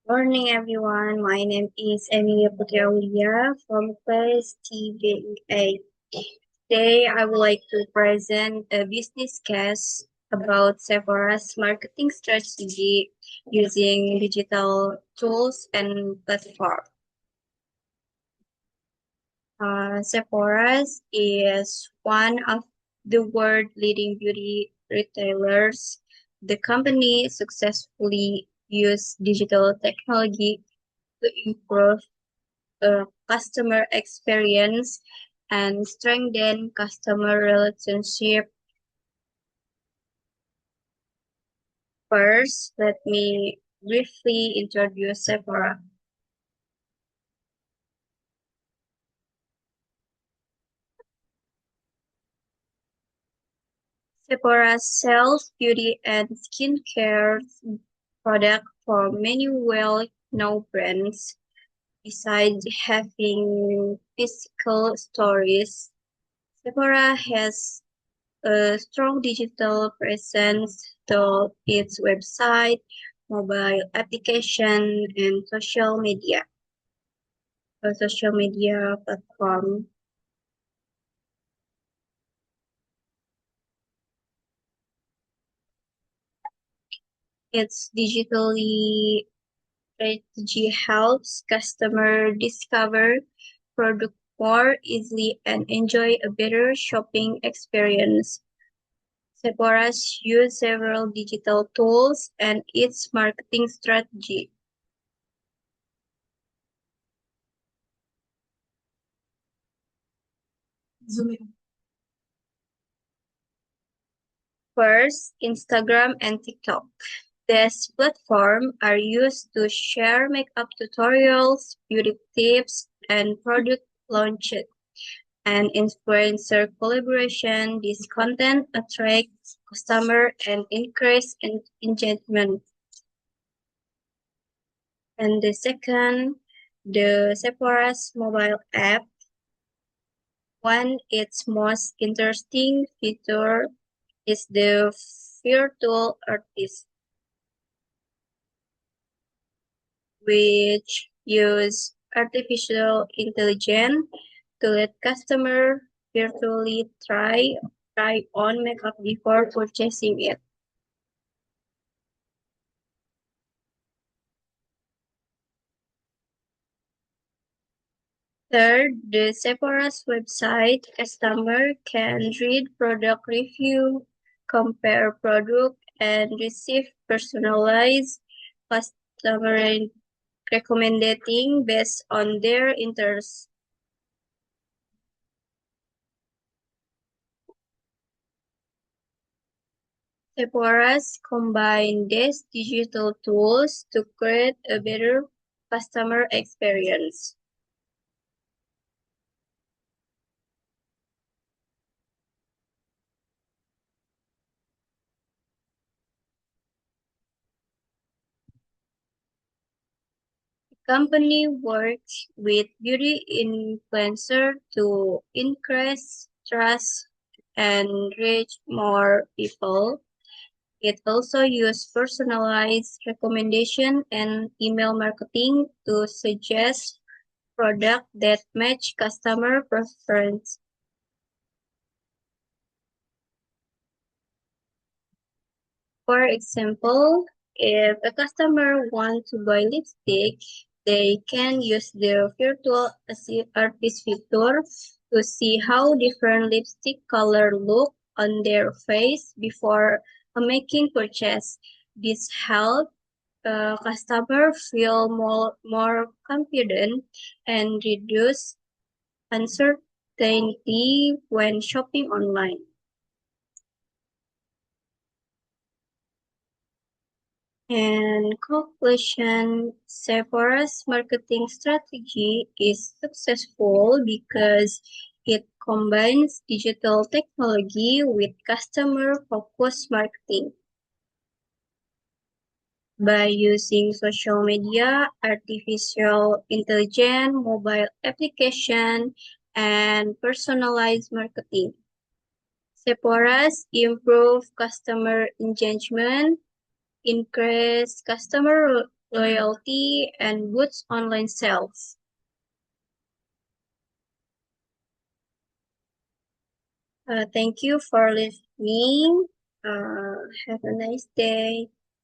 Morning, everyone. My name is Emilia Putriaulia from class TVA. Today, I would like to present a business case about Sephora's marketing strategy using digital tools and platforms. Sephora is one of the world leading beauty retailers. The company successfully used digital technology to improve customer experience and strengthen customer relationship. First, let me briefly introduce Sephora. Sephora sells beauty and skincare products for many well-known brands. Besides having physical stores, Sephora has a strong digital presence through its website, mobile application, and social media platform. Its digitally strategy helps customer discover product more easily and enjoy a better shopping experience. Sephora uses several digital tools and its marketing strategy. First, Instagram and TikTok. These platforms are used to share makeup tutorials, beauty tips, and product launches. And influencer collaboration, this content attracts customer and increase engagement. And the second, the Sephora's mobile app. One its most interesting feature is the virtual artist, which use artificial intelligence to let customer virtually try on makeup before purchasing it. Third, the Sephora's website customer can read product review, compare product, and receive personalized customer recommending based on their interests. Sephora's combine these digital tools to create a better customer experience. The company works with beauty influencers to increase trust and reach more people. It also uses personalized recommendation and email marketing to suggest products that match customer preference. For example, if a customer wants to buy lipstick, they can use the virtual artist feature to see how different lipstick color look on their face before making purchase. This helps customer feel more confident and reduce uncertainty when shopping online. And conclusion, Sephora's marketing strategy is successful because it combines digital technology with customer-focused marketing. By using social media, artificial intelligence, mobile application, and personalized marketing. Sephora's improve customer engagement, increase customer loyalty, and boosts online sales. Thank you for listening. Have a nice day.